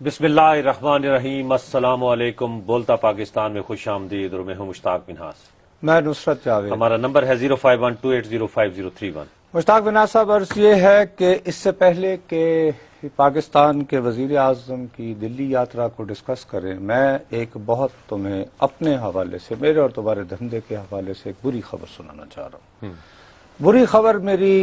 بسم اللہ الرحمن الرحیم، السلام علیکم۔ بولتا پاکستان میں خوش آمدید، اور میں ہوں مشتاق منہاس۔ میں نصرت جاوید۔ ہمارا نمبر ہے 0512805031۔ مشتاق منہاس صاحب، عرض یہ ہے کہ اس سے پہلے کہ پاکستان کے وزیر اعظم کی دلی یاترا کو ڈسکس کریں، میں ایک بہت تمہیں اپنے حوالے سے، میرے اور تمہارے دھندے کے حوالے سے ایک بری خبر سنانا چاہ رہا ہوں۔ بری خبر میری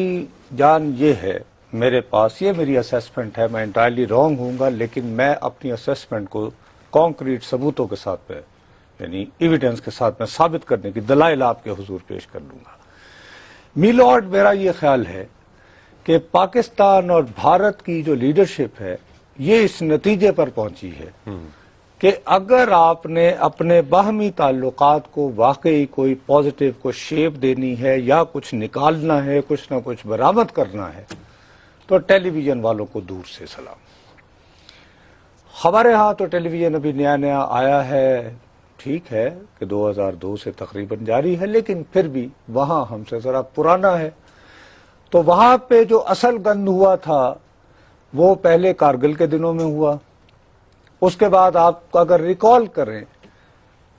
جان یہ ہے، میرے پاس یہ میری اسیسمنٹ ہے، میں انٹائرلی رانگ ہوں گا، لیکن میں اپنی اسیسمنٹ کو کانکریٹ ثبوتوں کے ساتھ میں، یعنی ایویڈنس کے ساتھ میں ثابت کرنے کی دلائل آپ کے حضور پیش کر لوں گا۔ میلارڈ، میرا یہ خیال ہے کہ پاکستان اور بھارت کی جو لیڈرشپ ہے یہ اس نتیجے پر پہنچی ہے کہ اگر آپ نے اپنے باہمی تعلقات کو واقعی کوئی پازیٹیو کو شیپ دینی ہے یا کچھ نکالنا ہے، کچھ نہ کچھ برآمد کرنا ہے، تو ٹیلی ویژن والوں کو دور سے سلام۔ ہمارے ہاں تو ٹیلی ویژن ابھی نیا نیا آیا ہے، ٹھیک ہے کہ 2002 سے تقریباً جاری ہے، لیکن پھر بھی وہاں ہم سے ذرا پرانا ہے۔ تو وہاں پہ جو اصل گند ہوا تھا وہ پہلے کارگل کے دنوں میں ہوا، اس کے بعد آپ اگر ریکال کریں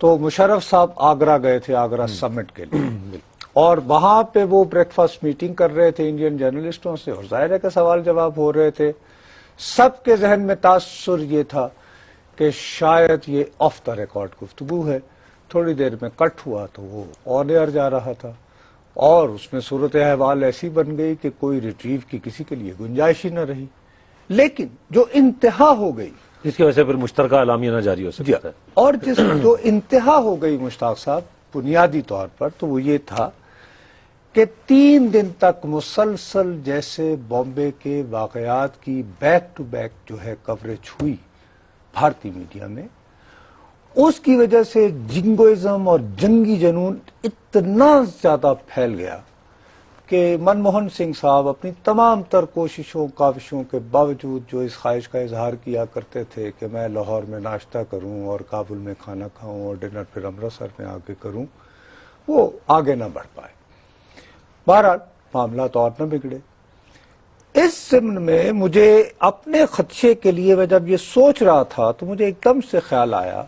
تو مشرف صاحب آگرہ گئے تھے، آگرہ سمٹ کے لیے، اور وہاں پہ وہ بریک فاسٹ میٹنگ کر رہے تھے انڈین جرنلسٹوں سے، اور ظاہر ہے کہ سوال جواب ہو رہے تھے۔ سب کے ذہن میں تاثر یہ تھا کہ شاید یہ آف دا ریکارڈ گفتگو ہے۔ تھوڑی دیر میں کٹ ہوا تو وہ آن ایئر جا رہا تھا، اور اس میں صورت احوال ایسی بن گئی کہ کوئی ریٹریو کی کسی کے لیے گنجائش ہی نہ رہی۔ لیکن جو انتہا ہو گئی، جس کی وجہ سے پھر مشترکہ اعلامیہ نہ جاری ہو سکتا ہے، اور جو انتہا ہو گئی مشتاق صاحب بنیادی طور پر، تو وہ یہ تھا کہ 3 دن تک مسلسل جیسے بامبے کے واقعات کی بیک ٹو بیک جو ہے کوریج ہوئی بھارتی میڈیا میں، اس کی وجہ سے جنگوازم اور جنگی جنون اتنا زیادہ پھیل گیا کہ منموہن سنگھ صاحب اپنی تمام تر کوششوں کاوشوں کے باوجود جو اس خواہش کا اظہار کیا کرتے تھے کہ میں لاہور میں ناشتہ کروں اور کابل میں کھانا کھاؤں اور ڈنر پھر امرتسر میں آگے کروں، وہ آگے نہ بڑھ پائے۔ بہرحال معاملات اور نہ بگڑے۔ اس ضمن میں مجھے اپنے خدشے کے لیے میں جب یہ سوچ رہا تھا تو مجھے ایک دم سے خیال آیا،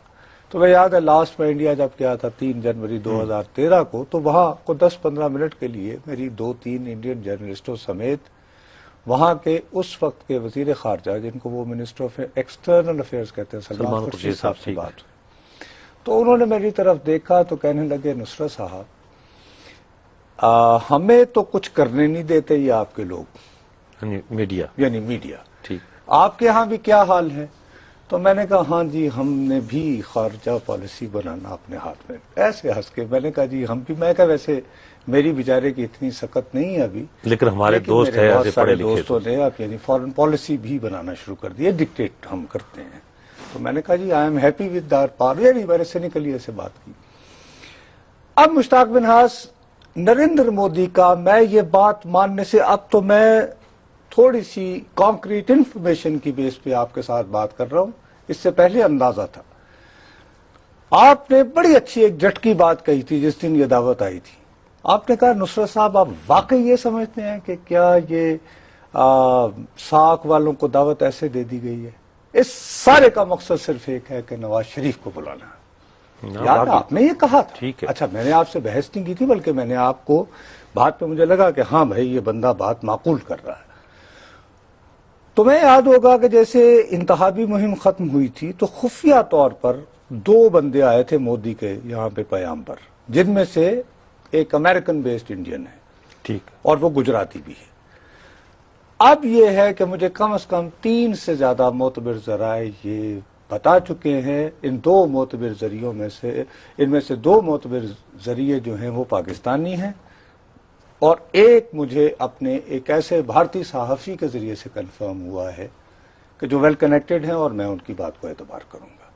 تو میں یاد ہے لاسٹ میں انڈیا جب گیا تھا 3 جنوری 2013 کو، تو وہاں کو 10-15 منٹ کے لیے میری 2-3 انڈین جرنلسٹوں سمیت وہاں کے اس وقت کے وزیر خارجہ، جن کو وہ منسٹر آف ایکسٹرنل افیئرز کہتے ہیں، سلمان خورشید صاحب سے بات ہوئی، تو انہوں نے میری طرف دیکھا تو کہنے لگے، نصرت صاحب ہمیں تو کچھ کرنے نہیں دیتے یہ آپ کے لوگ، یعنی میڈیا، ٹھیک، آپ کے ہاں بھی کیا حال ہے؟ تو میں نے کہا ہاں جی، ہم نے بھی خارجہ پالیسی بنانا اپنے ہاتھ میں۔ ایسے ہنس کے میں نے کہا جی ہم بھی، میں کہا ویسے میری بیچارے کی اتنی سخت نہیں ہے ابھی، لیکن ہمارے دوست ہیں، بہت سارے دوستوں نے اب یعنی فارن پالیسی بھی بنانا شروع کر دی ہے، ڈکٹیٹ ہم کرتے ہیں۔ تو میں نے کہا جی آئی ایم ہیپی ود دار پار، یعنی میرے سے نکلی ایسے بات کی۔ اب مشتاق منہاس، نریندر مودی کا میں یہ بات ماننے سے، اب تو میں تھوڑی سی کانکریٹ انفارمیشن کی بیس پہ آپ کے ساتھ بات کر رہا ہوں، اس سے پہلے اندازہ تھا۔ آپ نے بڑی اچھی ایک جھٹکی بات کہی تھی جس دن یہ دعوت آئی تھی۔ آپ نے کہا نصرت صاحب آپ واقعی یہ سمجھتے ہیں کہ کیا یہ ساکھ والوں کو دعوت ایسے دے دی گئی ہے؟ اس سارے کا مقصد صرف ایک ہے کہ نواز شریف کو بلانا ہے۔ یاد آپ نے یہ کہا تھا؟ اچھا، میں نے آپ سے بحث نہیں کی تھی، بلکہ میں نے آپ کو بات پہ مجھے لگا کہ ہاں بھائی یہ بندہ بات معقول کر رہا ہے۔ تمہیں یاد ہوگا کہ جیسے انتخابی مہم ختم ہوئی تھی تو خفیہ طور پر 2 بندے آئے تھے مودی کے یہاں پہ پیام پر، جن میں سے ایک امریکن بیسڈ انڈین ہے، ٹھیک، اور وہ گجراتی بھی ہے۔ اب یہ ہے کہ مجھے کم از کم 3 سے زیادہ معتبر ذرائع یہ بتا چکے ہیں، ان 2 معتبر ذریعوں میں سے، ان میں سے 2 معتبر ذریعے جو ہیں وہ پاکستانی ہیں، اور ایک مجھے اپنے ایک ایسے بھارتی صحافی کے ذریعے سے کنفرم ہوا ہے کہ جو ویل کنیکٹڈ ہیں، اور میں ان کی بات کو اعتبار کروں گا،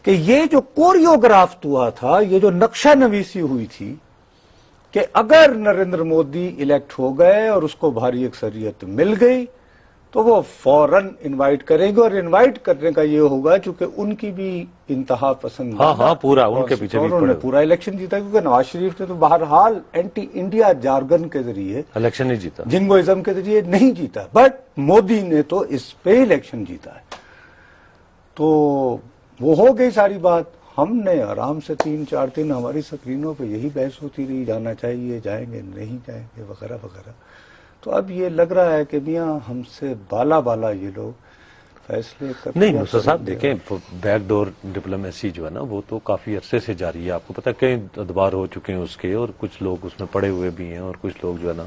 کہ یہ جو کوریوگراف ہوا تھا، یہ جو نقشہ نویسی ہوئی تھی کہ اگر نریندر مودی الیکٹ ہو گئے اور اس کو بھاری اکثریت مل گئی تو وہ فوراً انوائٹ کریں گے، اور انوائٹ کرنے کا یہ ہوگا چونکہ ان کی بھی انتہا پسند، ہاں پورا ان کے پیچھے، انہوں نے پورا الیکشن جیتا، کیونکہ نواز شریف نے تو بہرحال اینٹی انڈیا جارگن کے ذریعے الیکشن نہیں جیتا، جنگوازم کے ذریعے نہیں جیتا، بٹ مودی نے تو اس پہ الیکشن جیتا ہے۔ تو وہ ہو گئی ساری بات. ہم نے آرام سے 3-4 دن ہماری سکرینوں پہ یہی بحث ہوتی رہی, جانا چاہیے, جائیں گے, نہیں جائیں گے, وغیرہ وغیرہ. تو اب یہ لگ رہا ہے کہ میاں ہم سے بالا یہ لوگ فیصلے کرتے نہیں نصرت صاحب دیکھیں, بیک ڈور ڈپلومیسی جو ہے نا وہ تو کافی عرصے سے جاری ہے. آپ کو پتہ ہے کئی ادوار ہو چکے ہیں اس کے, اور کچھ لوگ اس میں پڑے ہوئے بھی ہیں, اور کچھ لوگ جو ہے نا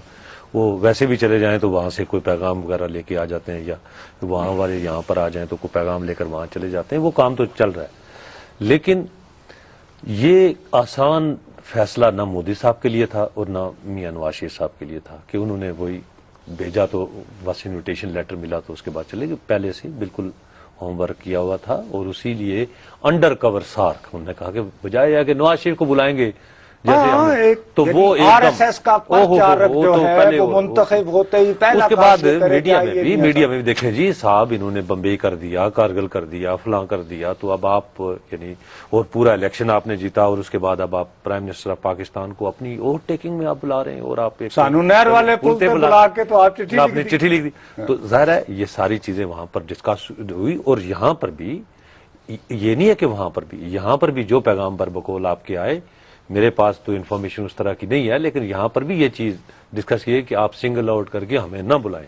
وہ ویسے بھی چلے جائیں تو وہاں سے کوئی پیغام وغیرہ لے کے آ جاتے ہیں, یا وہاں والے یہاں پر آ جائیں تو کوئی پیغام لے کر وہاں چلے جاتے ہیں. وہ کام تو چل رہا ہے, لیکن یہ آسان فیصلہ نہ مودی صاحب کے لیے تھا اور نہ میاں نواز شریف صاحب کے لیے تھا کہ انہوں نے وہی بھیجا تو بس انویٹیشن لیٹر ملا تو اس کے بعد چلے گئے. پہلے سے بالکل ہوم ورک کیا ہوا تھا, اور اسی لیے انڈر کور سارک انہوں نے کہا کہ بجائے یا کہ نواز شریف کو بلائیں گے جیسے تو وہ آر ایس ایس کا پرچارک جو ہے وہ منتخب ہوتے ہی پہلا اس کے بعد میڈیا میں بھی دیکھیں جی صاحب انہوں نے بمبئی کر دیا, کارگل کر دیا, فلاں کر دیا, تو اب آپ یعنی اور پورا الیکشن آپ نے جیتا, اور اس کے بعد اب آپ پرائم منسٹر آف پاکستان کو اپنی اوٹ ٹیکنگ میں آپ بلا رہے ہیں, اور آپ سانو نہر والے پل پہ بلا کے تو آپ نے چٹھی لکھ دی. تو ظاہر ہے یہ ساری چیزیں وہاں پر ڈسکس ہوئی, اور یہاں پر بھی یہ نہیں ہے کہ وہاں پر بھی, یہاں پر بھی جو پیغام بربقول آپ کے آئے, میرے پاس تو انفارمیشن اس طرح کی نہیں ہے, لیکن یہاں پر بھی یہ چیز ڈسکس کی ہے کہ آپ سنگل آؤٹ کر کے ہمیں نہ بلائیں.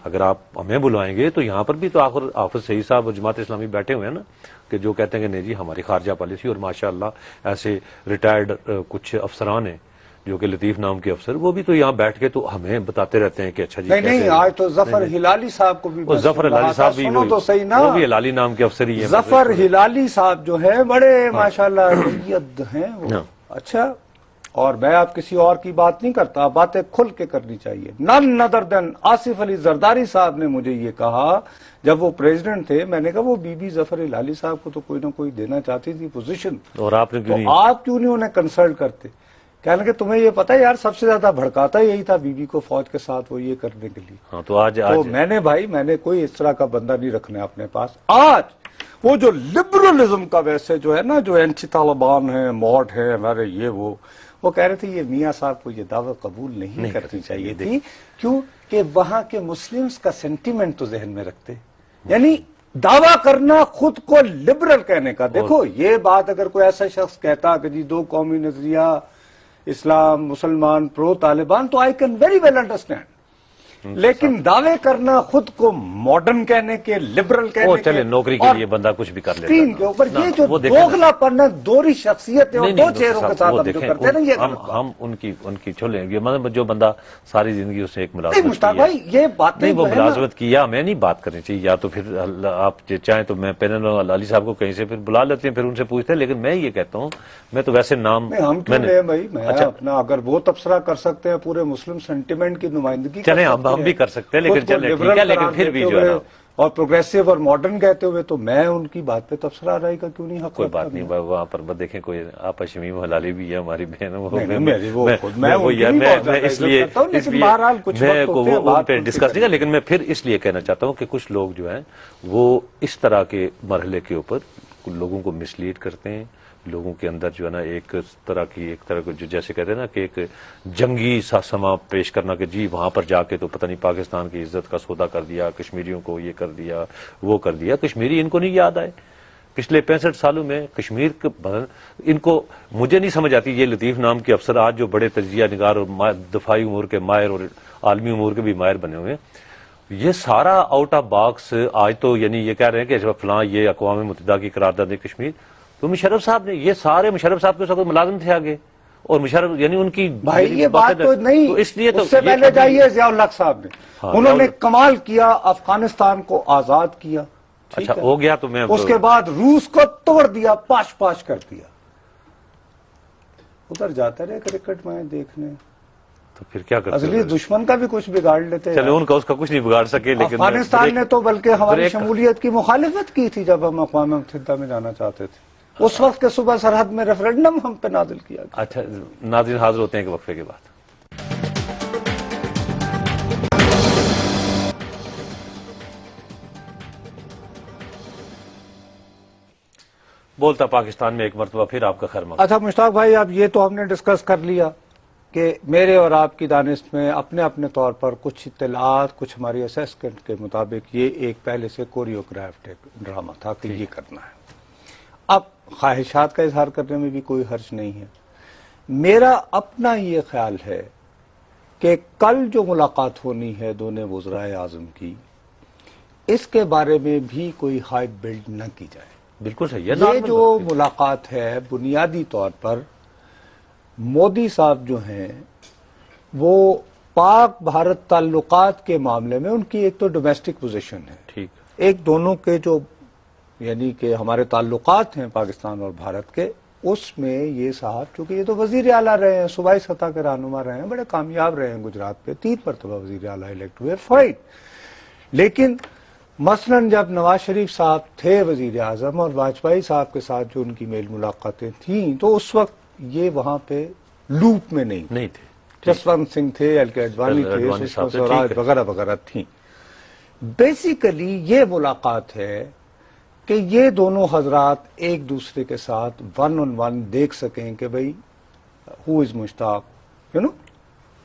اگر آپ ہمیں بلوائیں گے تو یہاں پر بھی تو آخر حافظ سعید صاحب اور جماعت اسلامی بیٹھے ہوئے ہیں نا, کہ جو کہتے ہیں کہ نہیں جی ہماری خارجہ پالیسی, اور ماشاءاللہ ایسے ریٹائرڈ کچھ افسران ہیں جو کہ لطیف نام کے افسر, وہ بھی تو یہاں بیٹھ کے تو ہمیں بتاتے رہتے ہیں کہ اچھا جی نہیں, آج تو ظفر ہلالی صاحب کو بھی, ظفر ہلالی صاحب بھی تو صحیح نا, وہ بھی ہلالی نام کے افسر ہی ہیں. ظفر ہلالی صاحب جو ہیں بڑے ماشاءاللہ جید ہیں وہ. اچھا, اور میں آپ کسی اور کی بات نہیں کرتا, باتیں کھل کے کرنی چاہیے. نن ادر دین آصف علی زرداری صاحب نے مجھے یہ کہا جب وہ پریزیڈنٹ تھے, میں نے کہا وہ بی بی ظفر ہلالی صاحب کو تو کوئی نہ کوئی دینا چاہتی تھی پوزیشن, اور آپ نے آپ کیوں نہیں انہیں کنسلٹ کرتے؟ کہنے کہ تمہیں یہ پتا ہے یار سب سے زیادہ بھڑکاتا یہی تھا بی بی کو فوج کے ساتھ وہ یہ کرنے کے لیے. تو میں نے بھائی میں نے کوئی اس طرح کا بندہ نہیں رکھنا اپنے پاس. آج وہ جو لبرلزم کا ویسے جو ہے نا, جو اینٹی طالبان ہیں, موڈ ہے ہمارے, وہ کہہ رہے تھے یہ میاں صاحب کو یہ دعوی قبول نہیں کرنی چاہیے تھی. کیوں کہ وہاں کے مسلمز کا سینٹیمنٹ تو ذہن میں رکھتے, یعنی دعویٰ کرنا خود کو لبرل کہنے کا. دیکھو یہ بات اگر کوئی ایسا شخص کہتا کہ جی دو قومی نظریہ, اسلام, مسلمان, پرو طالبان, تو I can very well understand, لیکن دعوے کرنا خود کو ماڈرن کہنے کے, لبرل کہنے کے, چلے نوکری کے لیے بندہ کچھ بھی کر لیتا ہے کے اوپر یہ جو دوغلا پن ہے, دوہری شخصیت ہے, اور دو چہروں کے ساتھ ہم جو کرتے ہیں نا, یہ ہم ان کی چھولیں گے. مطلب جو بندہ ساری زندگی اسے ایک ملازمت مشتاق بھائی یہ بات نہیں, وہ ملازمت کیا, میں نہیں بات کرنی چاہیے, یا تو پھر آپ چاہیں تو میں پینل علی صاحب کو کہیں سے پھر بلا لیتے ہیں, پھر ان سے پوچھتے ہیں, لیکن میں یہ کہتا ہوں میں تو ویسے نام ہم کیوں لیں بھائی, میں اپنا اگر وہ تبصرہ کر سکتے ہیں پورے مسلم سینٹیمنٹ کی نمائندگی, چلیں ہم بھی کر سکتے ہیں, لیکن چلے ٹھیک ہے, لیکن پھر بھی جو ہے اور پروگریسو اور ماڈرن کہتے ہوئے تو میں ان کی بات پہ تبصرہ رائے کا کیوں نہیں حق. کوئی بات نہیں, وہاں پر دیکھیں کوئی آپا شمیم ہلالی بھی ہے ہماری بہن, میں پہ ڈسکس نہیں, لیکن میں پھر اس لیے کہنا چاہتا ہوں کہ کچھ لوگ جو ہیں وہ اس طرح کے مرحلے کے اوپر لوگوں کو مس لیڈ کرتے ہیں, لوگوں کے اندر جو ہے نا ایک طرح کو جیسے کہتے ہیں نا کہ ایک جنگی سا سما پیش کرنا کہ جی وہاں پر جا کے تو پتہ نہیں پاکستان کی عزت کا سودا کر دیا, کشمیریوں کو یہ کر دیا, وہ کر دیا. کشمیری ان کو نہیں یاد آئے پچھلے 65 سالوں میں کشمیر ان کو مجھے نہیں سمجھ آتی. یہ لطیف نام کے افسر آج جو بڑے تجزیہ نگار اور دفاعی امور کے ماہر اور عالمی امور کے بھی ماہر بنے ہوئے ہیں, یہ سارا آؤٹ آف باکس آج تو یعنی یہ کہہ رہے ہیں کہ فلاں یہ اقوام متحدہ کی قرارداد کشمیر, تو مشرف صاحب نے یہ سارے مشرف صاحب کے ساتھ ملازم تھے آگے, اور مشرف یعنی ان کی بھائی یہ بات تو نہیں, تو اس لیے سے پہلے جائیے ضیاء الحق صاحب نے, انہوں نے کمال کیا, افغانستان کو آزاد کیا, اچھا ہو گیا, تو میں اس کے بعد روس کو توڑ دیا, پاش کر دیا, ادھر جاتے رہے کرکٹ میں دیکھنے, تو پھر کیا کرتے اصلی دشمن کا بھی کچھ بگاڑ لیتے. چلے ان کا اس کا کچھ نہیں بگاڑ سکے, لیکن افغانستان نے تو بلکہ ہماری شمولیت کی مخالفت کی تھی جب ہم اقوام متحدہ میں جانا چاہتے تھے. اس وقت کے صبح سرحد میں ریفرنڈم ہم پہ نازل کیا گیا. اچھا ناظرین حاضر ہوتے ہیں کہ وقفے کے بعد. بولتا پاکستان میں ایک مرتبہ پھر آپ کا خیر مقدم. اچھا مشتاق بھائی, اب یہ تو ہم نے ڈسکس کر لیا کہ میرے اور آپ کی دانش میں اپنے اپنے طور پر کچھ اطلاعات، کچھ ہماری اسیسمنٹ کے مطابق یہ ایک پہلے سے کوریوگرافڈ ڈرامہ تھا کہ یہ کرنا ہے. اب خواہشات کا اظہار کرنے میں بھی کوئی حرج نہیں ہے. میرا اپنا یہ خیال ہے کہ کل جو ملاقات ہونی ہے دونوں وزرائے اعظم کی، اس کے بارے میں بھی کوئی ہائپ بلڈ نہ کی جائے. بالکل صحیح ہے. یہ جو ملاقات ہے بنیادی طور پر مودی صاحب جو ہیں وہ پاک بھارت تعلقات کے معاملے میں ان کی ایک تو ڈومیسٹک پوزیشن ہے، ٹھیک، ایک دونوں کے جو یعنی کہ ہمارے تعلقات ہیں پاکستان اور بھارت کے، اس میں یہ صاحب چونکہ یہ تو وزیر اعلیٰ رہے ہیں، صوبائی سطح کے رہنما رہے ہیں، بڑے کامیاب رہے ہیں گجرات پہ، 3 مرتبہ وزیر اعلیٰ الیکٹ ہوئے، فائن. لیکن مثلا جب نواز شریف صاحب تھے وزیر اعظم اور واجپئی صاحب کے ساتھ جو ان کی میل ملاقاتیں تھیں تو اس وقت یہ وہاں پہ لوپ میں نہیں تھے. جسونت سنگھ تھے، ایل کے اڈوانی تھے، اڈوانی سشما صاحب تھے، سوراج ٹھیک ہے. وغیرہ وغیرہ تھیں. بیسیکلی یہ ملاقات ہے کہ یہ دونوں حضرات ایک دوسرے کے ساتھ 1 on 1 دیکھ سکیں کہ بھئی ہو از مشتاق،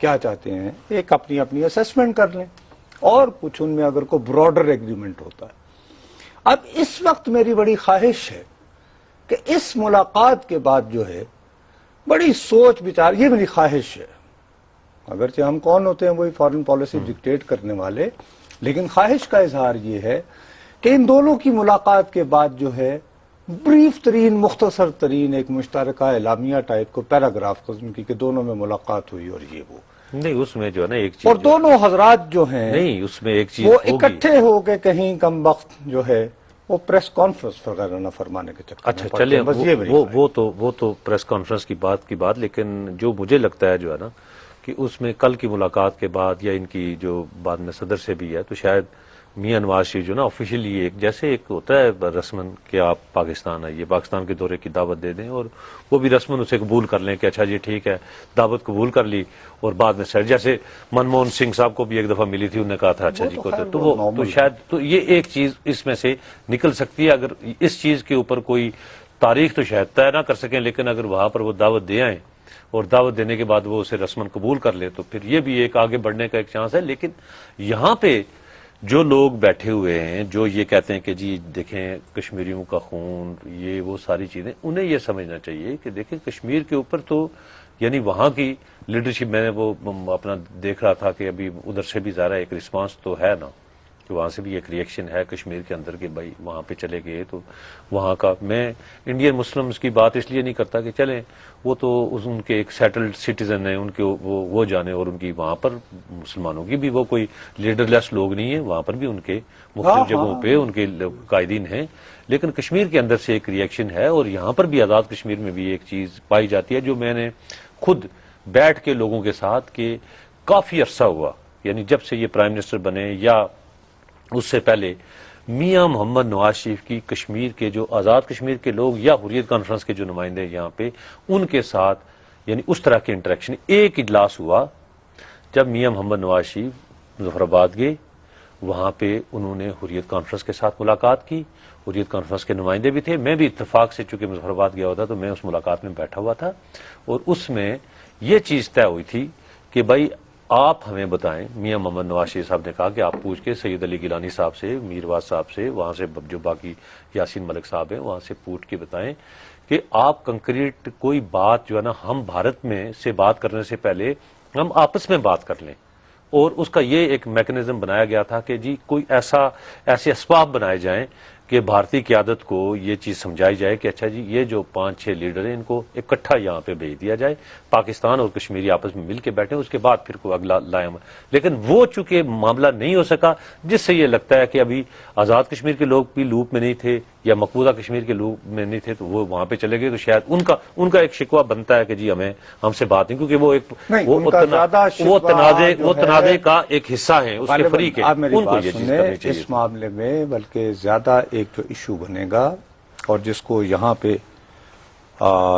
کیا چاہتے ہیں، ایک اپنی اپنی اسیسمنٹ کر لیں اور کچھ ان میں اگر کوئی براڈر ایگریمنٹ ہوتا ہے. اب اس وقت میری بڑی خواہش ہے کہ اس ملاقات کے بعد جو ہے بڑی سوچ بچار، یہ میری خواہش ہے، اگرچہ ہم کون ہوتے ہیں وہی فارن پالیسی ڈکٹیٹ کرنے والے، لیکن خواہش کا اظہار یہ ہے کہ ان دونوں کی ملاقات کے بعد جو ہے بریف ترین، مختصر ترین ایک مشترکہ اعلامیہ ٹائپ کو پیراگراف قسم کی کہ دونوں میں ملاقات ہوئی اور یہ وہ نہیں، اس میں جو ہے نا ایک چیز اور دونوں حضرات جو ہیں نہیں، اس میں ایک چیز وہ ہوگی. اکٹھے ہو کے کہیں کم وقت جو ہے وہ پریس کانفرنس وغیرہ نہ فرمانے کے چکر اچھا میں پڑتے چلیں، ہیں. بس یہ میری وہ تو پریس کانفرنس کی بات، لیکن جو مجھے لگتا ہے جو ہے نا کہ اس میں کل کی ملاقات کے بعد یا ان کی جو بعد میں صدر سے بھی ہے تو شاید میاں نواز شریف جو نا آفیشیلی ایک جیسے ایک ہوتا ہے رسمن کہ آپ پاکستان آئیے، پاکستان کے دورے کی دعوت دے دیں اور وہ بھی رسمن اسے قبول کر لیں کہ اچھا جی ٹھیک ہے، دعوت قبول کر لی اور بعد میں جیسے منموہن سنگھ صاحب کو بھی ایک دفعہ ملی تھی، انہوں نے کہا تھا اچھا جی کو تو شاید تو یہ ایک چیز اس میں سے نکل سکتی ہے. اگر اس چیز کے اوپر کوئی تاریخ تو شاید طے نہ کر سکیں، لیکن اگر وہاں پر وہ دعوت دے آئیں اور دعوت دینے کے بعد وہ اسے رسمن قبول کر لے تو پھر یہ بھی ایک آگے بڑھنے کا ایک چانس ہے. لیکن یہاں پہ جو لوگ بیٹھے ہوئے ہیں جو یہ کہتے ہیں کہ جی دیکھیں کشمیریوں کا خون، یہ وہ ساری چیزیں، انہیں یہ سمجھنا چاہیے کہ دیکھیں کشمیر کے اوپر تو یعنی وہاں کی لیڈرشپ، میں نے وہ اپنا دیکھ رہا تھا کہ ابھی ادھر سے بھی ظاہر ایک رسپانس تو ہے نا کہ وہاں سے بھی ایک ریئیکشن ہے کشمیر کے اندر کہ بھائی وہاں پہ چلے گئے تو وہاں کا، میں انڈین مسلمز کی بات اس لیے نہیں کرتا کہ چلیں وہ تو ان کے ایک سیٹلڈ سٹیزن ہیں، ان کے وہ جانے، اور ان کی وہاں پر مسلمانوں کی بھی وہ کوئی لیڈر لیس لوگ نہیں ہیں، وہاں پر بھی ان کے مختلف جگہوں پہ ان کے قائدین ہیں. لیکن کشمیر کے اندر سے ایک ریئیکشن ہے اور یہاں پر بھی آزاد کشمیر میں بھی ایک چیز پائی جاتی ہے جو میں نے خود بیٹھ کے لوگوں کے ساتھ کہ کافی عرصہ ہوا، یعنی جب سے یہ پرائم منسٹر بنے یا اس سے پہلے میاں محمد نواز شریف کی کشمیر کے جو آزاد کشمیر کے لوگ یا حریت کانفرنس کے جو نمائندے یہاں پہ ان کے ساتھ یعنی اس طرح کے انٹریکشن. ایک اجلاس ہوا جب میاں محمد نواز شریف مظفر آباد گئے، وہاں پہ انہوں نے حریت کانفرنس کے ساتھ ملاقات کی، حریت کانفرنس کے نمائندے بھی تھے، میں بھی اتفاق سے چونکہ مظفر آباد گیا ہوتا تو میں اس ملاقات میں بیٹھا ہوا تھا اور اس میں یہ چیز طے ہوئی تھی کہ بھائی آپ ہمیں بتائیں. میاں محمد نواز شریف صاحب نے کہا کہ آپ پوچھ کے سید علی گیلانی صاحب سے، میرواز صاحب سے، وہاں سے جو باقی یاسین ملک صاحب ہیں وہاں سے پوچھ کے بتائیں کہ آپ کنکریٹ کوئی بات جو ہے نا ہم بھارت میں سے بات کرنے سے پہلے ہم آپس میں بات کر لیں. اور اس کا یہ ایک میکنزم بنایا گیا تھا کہ جی کوئی ایسے اسباب بنائے جائیں کہ بھارتی قیادت کو یہ چیز سمجھائی جائے کہ اچھا جی یہ جو 5-6 لیڈر ہیں ان کو اکٹھا یہاں پہ بھیج دیا جائے، پاکستان اور کشمیری آپس میں مل کے بیٹھیں، اس کے بعد پھر کوئی اگلا لائیں. لیکن وہ چونکہ معاملہ نہیں ہو سکا، جس سے یہ لگتا ہے کہ ابھی آزاد کشمیر کے لوگ بھی لوپ میں نہیں تھے یا مقبوضہ کشمیر کے لوگ میں نہیں تھے تو وہ وہاں پہ چلے گئے تو شاید ان کا ایک شکوہ بنتا ہے کہ جی ہم سے بات نہیں، کیونکہ وہ تنازع کا ایک حصہ ہیں، اس کے فریق ہیں، ان کو یہ چیز کرنی چاہیے. اس معاملے میں بلکہ زیادہ ایک جو ایشو بنے گا اور جس کو یہاں پہ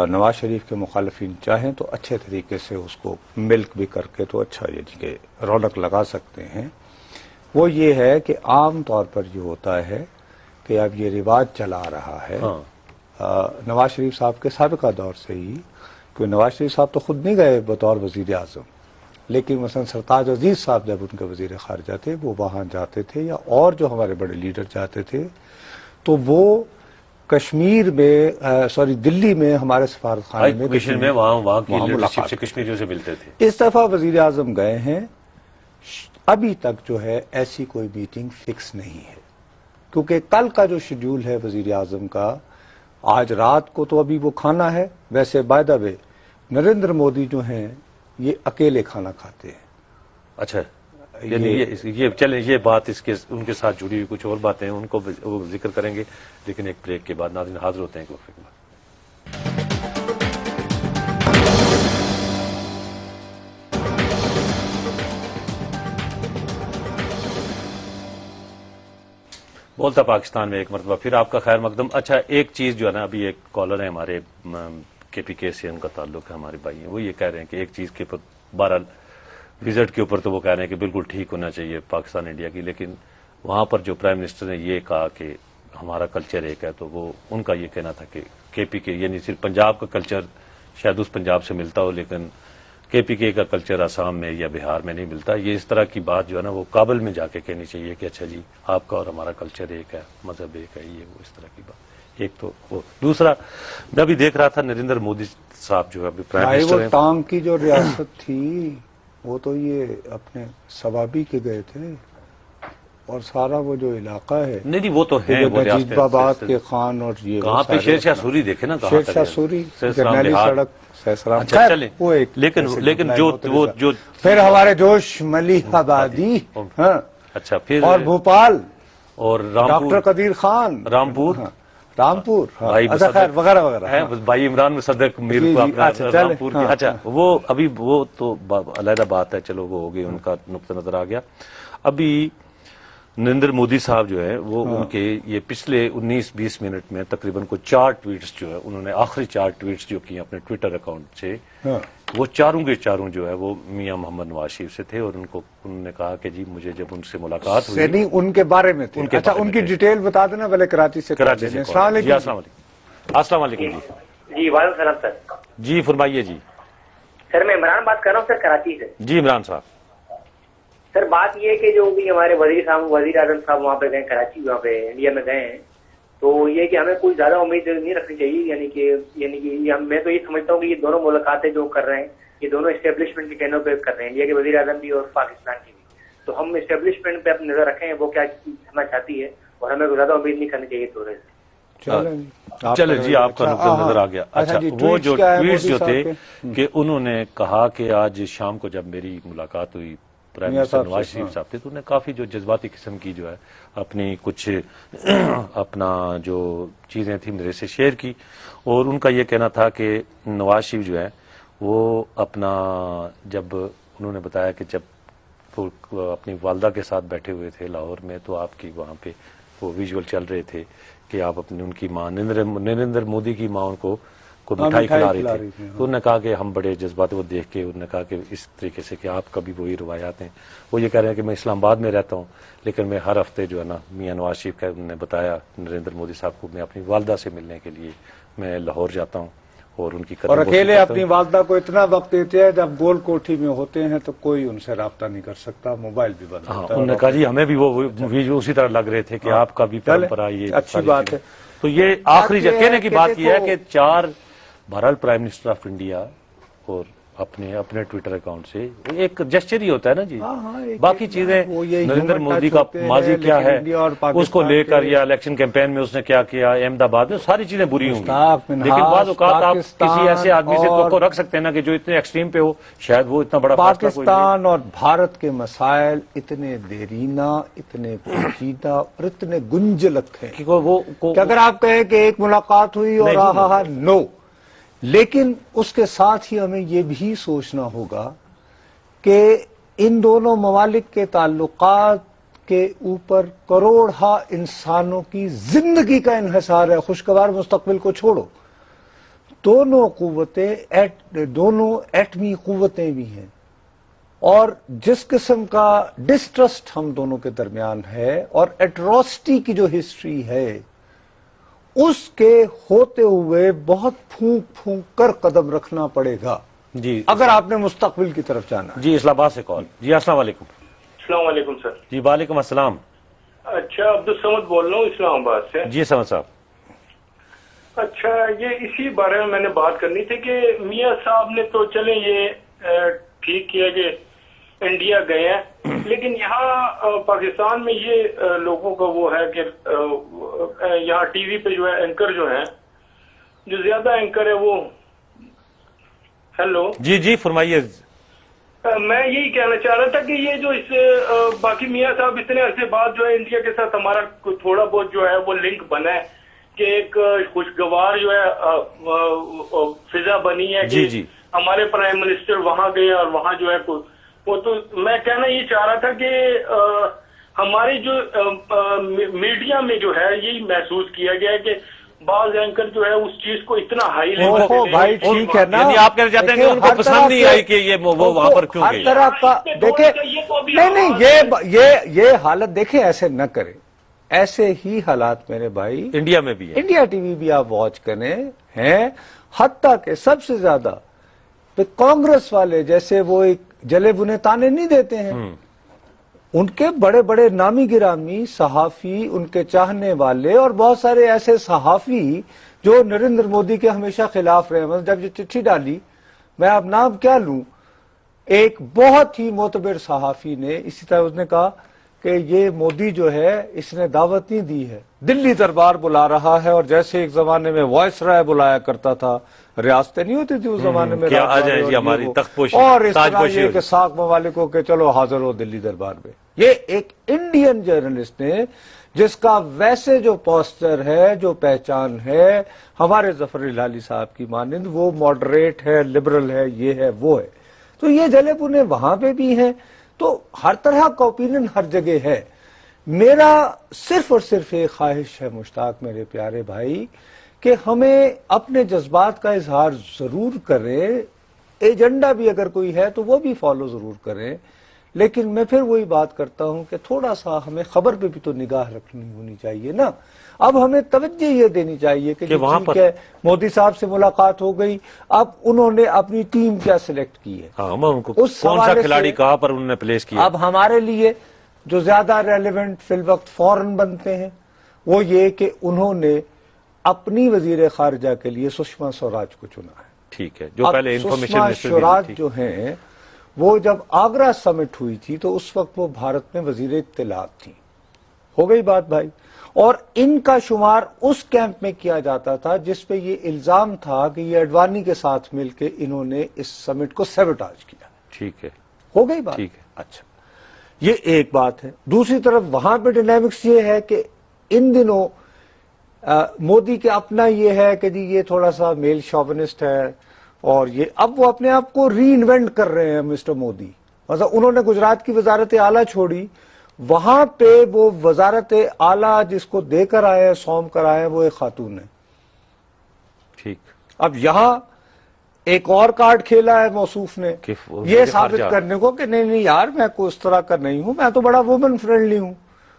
نواز شریف کے مخالفین چاہیں تو اچھے طریقے سے اس کو ملک بھی کر کے تو اچھا یہ کہ رونق لگا سکتے ہیں، وہ یہ ہے کہ عام طور پر یہ ہوتا ہے کہ اب یہ رواج چلا رہا ہے نواز شریف صاحب کے سابقہ دور سے ہی کہ نواز شریف صاحب تو خود نہیں گئے بطور وزیر اعظم، لیکن مثلا سرتاج عزیز صاحب جب ان کے وزیر خارجہ تھے وہ وہاں جاتے تھے، یا اور جو ہمارے بڑے لیڈر جاتے تھے، تو وہ کشمیر میں دلی میں ہمارے سفارت خانے میں کشمیر میں وہاں کی وہاں لیڈرشپ ملاقات سے کشمیریوں سے ملتے تھے. اس دفعہ وزیر اعظم گئے ہیں، ابھی تک جو ہے ایسی کوئی میٹنگ فکس نہیں ہے، کیونکہ کل کا جو شیڈیول ہے وزیر اعظم کا، آج رات کو تو ابھی وہ کھانا ہے. ویسے بائی دا وے نریندر مودی جو ہیں یہ اکیلے کھانا کھاتے ہیں. اچھا، یعنی یہ چلیں، یہ بات ان کے ساتھ جڑی ہوئی کچھ اور باتیں ہیں، ان کو وہ ذکر کریں گے، لیکن ایک بریک کے بعد. ناظرین حاضر ہوتے ہیں ایک وقت کے بعد. بولتا پاکستان میں ایک مرتبہ پھر آپ کا خیر مقدم. اچھا، ایک چیز جو ہے نا، ابھی ایک کالر ہے ہمارے کے پی کے سے، ان کا تعلق ہے، ہمارے بھائی ہیں، وہ یہ کہہ رہے ہیں کہ ایک چیز کے اوپر، بہرحال وزٹ کے اوپر تو وہ کہہ رہے ہیں کہ بالکل ٹھیک ہونا چاہیے پاکستان انڈیا کی، لیکن وہاں پر جو پرائم منسٹر نے یہ کہا کہ ہمارا کلچر ایک ہے، تو وہ ان کا یہ کہنا تھا کہ کے پی کے یعنی صرف پنجاب کا کلچر شاید اس پنجاب سے ملتا ہو، لیکن کے پی کے کا کلچر آسام میں یا بہار میں نہیں ملتا. یہ اس طرح کی بات جو ہے نا وہ کابل میں جا کے کہنی چاہیے کہ اچھا جی آپ کا اور ہمارا کلچر ایک ہے، مذہب ایک ہے، یہ وہ اس طرح کی بات. ایک تو وہ دوسرا، میں ابھی دیکھ رہا تھا نریندر مودی صاحب جو ہے ابھی پرائم بھائی منسٹر وہ ہیں. ٹانگ کی جو ریاست تھی وہ تو یہ اپنے سوابی کے گئے تھے، اور سارا وہ جو علاقہ ہے نہیں وہ تو ہیں، وہ ریاست نجیب آباد کے خان اور یہ کہاں پہ شیر شاہ سوری دیکھے نا، کہاں شیر تک شاہ ہے؟ سوری سرسلام جرنیلی بہار. سڑک سہسرام. اچھا خیر، چلیں، وہ ایک لیکن جو پھر ہمارے جوش ملیح آبادی، ہاں، اچھا پھر اور بھوپال اور ڈاکٹر قدیر خان، رامپور، ہاں، رامپور، ہاں، بھائی اچھا خیر وغیرہ وغیرہ. ہے بھائی عمران مصدق میر جی، کو جی، اپنا اچھا، چلیں، رامپور کی. ہاں، اچھا وہ ابھی وہ تو علیحدہ بات ہے، چلو وہ ہو گئی، ان کا نقطہ نظر آ گیا. ابھی نریندر مودی صاحب جو ہے وہ ان کے یہ پچھلے 19-20 منٹ میں تقریباً کو 4 ٹویٹس جو ہے انہوں نے، آخری 4 ٹویٹس جو کی اپنے ٹویٹر اکاؤنٹ سے، ہاں. وہ چاروں کے چاروں جو ہے وہ میاں محمد نواز شریف سے تھے، اور انہوں نے کہا کہ جی مجھے جب ان سے ملاقات ہوئی، یعنی ان کے بارے میں تھے. ان کے اچھا بارے ان میں کی تھے. ڈیٹیل بتا دینا پہلے. کراچی سے کراچی سے السلام جی، علیکم. السلام علیکم. السلام علیکم جی. جی وعلیکم السلام سر. جی فرمائیے جی. سر میں عمران بات کر رہا ہوں سر کراچی سے. جی عمران صاحب. سر بات یہ ہے کہ جو بھی ہمارے وزیر اعظم صاحب وہاں پہ گئے کراچی، وہاں پہ انڈیا میں گئے ہیں، تو یہ کہ ہمیں کوئی زیادہ امید نہیں رکھنی چاہیے. یعنی کہ میں تو یہ سمجھتا ہوں کہ یہ دونوں ملاقاتیں جو کر رہے ہیں یہ دونوں اسٹیبلشمنٹ کے کہنوں پہ کر رہے ہیں، انڈیا کے وزیر اعظم بھی اور پاکستان کی بھی. تو ہم اسٹیبلشمنٹ پہ اپنی نظر رکھیں وہ کیا کرنا چاہتی ہے، اور ہمیں زیادہ امید نہیں کرنی چاہیے دورے سے. چلے جی، آپ کا نقطہ نظر آ گیا. اچھا وہ جو ٹویٹس جو تھے کہ انہوں نے کہا کہ آج شام کو جب میری ملاقات ہوئی پرائم منسٹر نواز شریف صاحب تھے، تو انہوں نے کافی جو جذباتی قسم کی جو ہے اپنی کچھ اپنا جو چیزیں تھیں میرے سے شیئر کی، اور ان کا یہ کہنا تھا کہ نواز شریف جو ہے وہ اپنا، جب انہوں نے بتایا کہ جب وہ اپنی والدہ کے ساتھ بیٹھے ہوئے تھے لاہور میں، تو آپ کی وہاں پہ وہ ویژول چل رہے تھے کہ آپ اپنی ان کی ماں نریندر مودی کی ماں ان کو مٹھائی کھلا رہی تھی. تو انہوں نے کہا کہ ہم بڑے جذبات وہ دیکھ کے انہوں نے کہا کہ اس طریقے سے کہ آپ کا بھی وہی روایات ہیں. وہ یہ کہہ رہے ہیں کہ میں اسلام آباد میں رہتا ہوں، لیکن میں ہر ہفتے جو ہے نا میاں نواز شریف کا انہوں نے بتایا نریندر مودی صاحب کو، میں اپنی والدہ سے ملنے کے لیے میں لاہور جاتا ہوں، اور ان کی اور اکیلے اپنی والدہ کو اتنا وقت دیتے ہیں جب گول کوٹھی میں ہوتے ہیں تو کوئی ان سے رابطہ نہیں کر سکتا، موبائل بھی بند ہوتا ہے. انہوں نے کہا جی ہمیں بھی وہ اسی طرح لگ رہے تھے کہ آپ کا بھی پرمپرا یہ اچھی بات ہے. تو یہ آخری کہنے کی بات یہ ہے کہ 4 بہرحال پرائم منسٹر آف انڈیا اور اپنے ٹویٹر اکاؤنٹ سے ایک جسچر ہی ہوتا ہے نا جی. باقی چیزیں نریندر مودی کا ماضی کیا ہے اس کو لے کر، یا الیکشن کیمپین میں اس نے کیا کیا احمد آباد میں، ساری چیزیں بری ہوں گی، لیکن بعض اوقات آپ کسی ایسے آدمی سے کو رکھ سکتے ہیں نا کہ جو اتنے ایکسٹریم پہ ہو، شاید وہ اتنا بڑا پاکستان اور بھارت کے مسائل اتنے دیرینہ، اتنے پیچیدہ اور اتنے گنجلک ہیں کہ اگر آپ کہیں کہ ایک ملاقات ہوئی اور نو، لیکن اس کے ساتھ ہی ہمیں یہ بھی سوچنا ہوگا کہ ان دونوں ممالک کے تعلقات کے اوپر کروڑہا انسانوں کی زندگی کا انحصار ہے. خوشگوار مستقبل کو چھوڑو، دونوں قوتیں دونوں ایٹمی قوتیں بھی ہیں، اور جس قسم کا ڈسٹرسٹ ہم دونوں کے درمیان ہے اور ایٹروسٹی کی جو ہسٹری ہے اس کے ہوتے ہوئے بہت پھونک پھونک کر قدم رکھنا پڑے گا جی اگر آپ نے مستقبل کی طرف جانا ہے۔ جی اسلام آباد سے کال۔ جی السلام علیکم۔ السلام علیکم سر۔ جی وعلیکم السلام۔ اچھا عبدالصمد بول رہا ہوں اسلام آباد سے۔ جی سمجھ صاحب۔ اچھا یہ اسی بارے میں نے بات کرنی تھی کہ میاں صاحب نے تو چلے یہ ٹھیک کیا کہ انڈیا گئے ہیں، لیکن یہاں پاکستان میں یہ لوگوں کا وہ ہے کہ یہاں ٹی وی پہ جو ہے اینکر جو ہیں، جو زیادہ اینکر ہے وہ، ہیلو جی جی فرمائیے۔ میں یہی کہنا چاہ رہا تھا کہ یہ جو اس باقی میاں صاحب اتنے عرصے بعد جو ہے انڈیا کے ساتھ ہمارا تھوڑا بہت جو ہے وہ لنک بنا ہے کہ ایک خوشگوار جو ہے فضا بنی ہے جی کہ جی ہمارے پرائم منسٹر وہاں گئے اور وہاں جو ہے وہ تو میں کہنا یہ چاہ رہا تھا کہ ہماری جو میڈیا میں جو ہے یہی محسوس کیا گیا ہے کہ بعض اینکر جو ہے اس چیز کو اتنا ہائی لیول اوہو بھائی ٹھیک ہے نا، یعنی آپ کہنا چاہتے ہیں کہ ان کو پسند نہیں آئی کہ یہ وہ وہاں پر کیوں ہر گئی؟ طرح کا دیکھیں، نہیں یہ حالت دیکھیں، ایسے نہ کریں، ایسے ہی حالات میرے بھائی انڈیا میں بھی ہے۔ انڈیا ٹی وی بھی آپ واچ کریں ہیں، حتیٰ کہ سب سے زیادہ کانگریس والے جیسے وہ ایک جلے بنے تانے نہیں دیتے ہیں، ان کے بڑے بڑے نامی گرامی صحافی، ان کے چاہنے والے اور بہت سارے ایسے صحافی جو نریندر مودی کے ہمیشہ خلاف رہے، جب یہ چٹھی ڈالی، میں اب نام کیا لوں، ایک بہت ہی معتبر صحافی نے اسی طرح اس نے کہا کہ یہ مودی جو ہے اس نے دعوت نہیں دی ہے، دلی دربار بلا رہا ہے، اور جیسے ایک زمانے میں وائس رائے بلایا کرتا تھا، ریاستیں نہیں ہوتی تھی اس زمانے میں، کیا آ جائیں جی ہماری تخت پوشی، اور اس تاج طرح پوشی یہ ہو کہ ساک ممالکوں کے چلو حاضر ہو دلی دربار میں۔ یہ ایک انڈین جرنلسٹ نے جس کا ویسے جو پوسٹر ہے، جو پہچان ہے ہمارے ظفر الحالی صاحب کی مانند، وہ ماڈریٹ ہے، لبرل ہے، یہ ہے وہ ہے، تو یہ جلے بنے وہاں پہ بھی ہیں، تو ہر طرح کا اوپینین ہر جگہ ہے۔ میرا صرف اور صرف ایک خواہش ہے مشتاق میرے پیارے بھائی کہ ہمیں اپنے جذبات کا اظہار ضرور کریں، ایجنڈا بھی اگر کوئی ہے تو وہ بھی فالو ضرور کریں، لیکن میں پھر وہی بات کرتا ہوں کہ تھوڑا سا ہمیں خبر پہ بھی تو نگاہ رکھنی ہونی چاہیے نا۔ اب ہمیں توجہ یہ دینی چاہیے کہ وہاں ٹھیک ہے مودی صاحب سے ملاقات ہو گئی، اب انہوں نے اپنی ٹیم کیا سلیکٹ کی ہے، ہاں ان کو اس کون سا حوالے کھلاڑی سے کہاں پر انہوں نے پلیس کیا؟ اب ہمارے لیے جو زیادہ ریلیونٹ فی الوقت فوراً بنتے ہیں وہ یہ کہ انہوں نے اپنی وزیر خارجہ کے لیے سشما سوراج کو چنا ہے۔ ٹھیک ہے، جو پہلے انفارمیشن سشما منسٹر سوراج بھی تھی۔ جو ہیں وہ جب آگرہ سمٹ ہوئی تھی تو اس وقت وہ بھارت میں وزیر اطلاعات تھی، ہو گئی بات بھائی، اور ان کا شمار اس کیمپ میں کیا جاتا تھا جس پہ یہ الزام تھا کہ یہ اڈوانی کے ساتھ مل کے انہوں نے اس سمٹ کو سیبوٹاج کیا۔ ٹھیک ہے، ہو گئی بات؟ ٹھیک ہے۔ اچھا، یہ ایک بات ہے۔ دوسری طرف وہاں پہ ڈائنامکس یہ ہے کہ ان دنوں مودی کے اپنا یہ ہے کہ جی یہ تھوڑا سا میل شوونسٹ ہے، اور یہ اب وہ اپنے آپ کو ری انوینٹ کر رہے ہیں مسٹر مودی۔ مثلا انہوں نے گجرات کی وزارت اعلیٰ چھوڑی، وہاں پہ وہ وزارت اعلیٰ جس کو دے کر آئے ہیں، سونپ کر آئے ہیں، وہ ایک خاتون ہے۔ ٹھیک، اب یہاں ایک اور کارڈ کھیلا ہے موصوف نے کہ وہ یہ خارجہ ثابت کرنے کو کہ نہیں یار میں کوئی اس طرح کا نہیں ہوں، میں تو بڑا وومن فرینڈلی ہوں،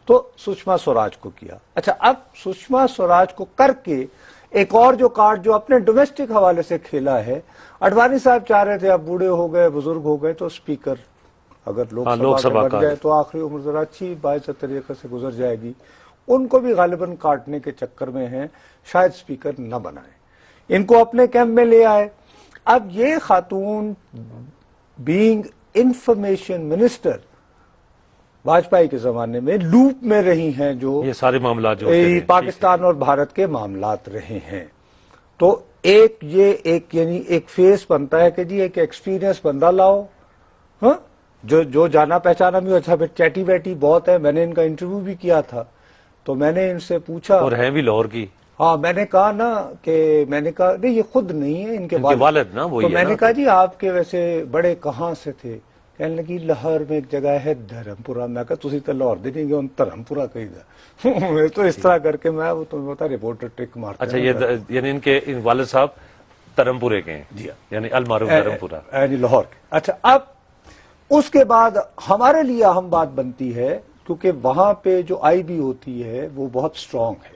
تو سشما سوراج کو کیا۔ اچھا، اب سشما سوراج کو کر کے ایک اور جو کارڈ جو اپنے ڈومیسٹک حوالے سے کھیلا ہے، اڈوانی صاحب چاہ رہے تھے اب بوڑھے ہو گئے، بزرگ ہو گئے، تو اسپیکر اگر لوک سبھا بن جائے تو آخری عمر ذرا اچھی باعث طریقے سے گزر جائے گی، ان کو بھی غالباً کاٹنے کے چکر میں ہیں، شاید اسپیکر نہ بنائے، ان کو اپنے کیمپ میں لے آئے۔ اب یہ خاتون بینگ انفارمیشن منسٹر واجپئی کے زمانے میں لوپ میں رہی ہیں، جو یہ سارے معاملات جو ہوتے ہیں، پاکستان اور بھارت کے معاملات رہے ہیں، تو ایک یہ ایک یعنی ایک فیس بنتا ہے کہ جی ایک ایکسپیرینس بندہ لاؤ، ہاں جو جانا پہچانا بھی۔ اچھا پھر چیٹی بیٹی بہت ہے، میں نے ان کا انٹرویو بھی کیا تھا، تو میں نے ان سے پوچھا، اور ہیں بھی لاہور کی۔ ہاں میں نے کہا نا کہ میں نے کہا نہیں یہ خود نہیں ہے، ان کے والد نا وہی تو ہے میں نا۔ نے کہا جی آپ کے ویسے بڑے کہاں سے تھے؟ کہنے لگی لاہور میں ایک جگہ ہے دھرمپورہ۔ میں کہا تسی تو لاہور دے نہیں گے، ان دھرمپورہ کہیں دا میں تو اس طرح کر کے میں وہ تمہیں پتا رپورٹر ٹرک مارتا اچھا، یہ یعنی ان کے والد صاحب دھرمپورے کے ہیں، جی یعنی المعروف دھرمپورہ، یعنی لاہور کے۔ اچھا، اب اس کے بعد ہمارے لیے اہم بات بنتی ہے کیونکہ وہاں پہ جو آئی بی ہوتی ہے وہ بہت سٹرونگ ہے،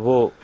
وہ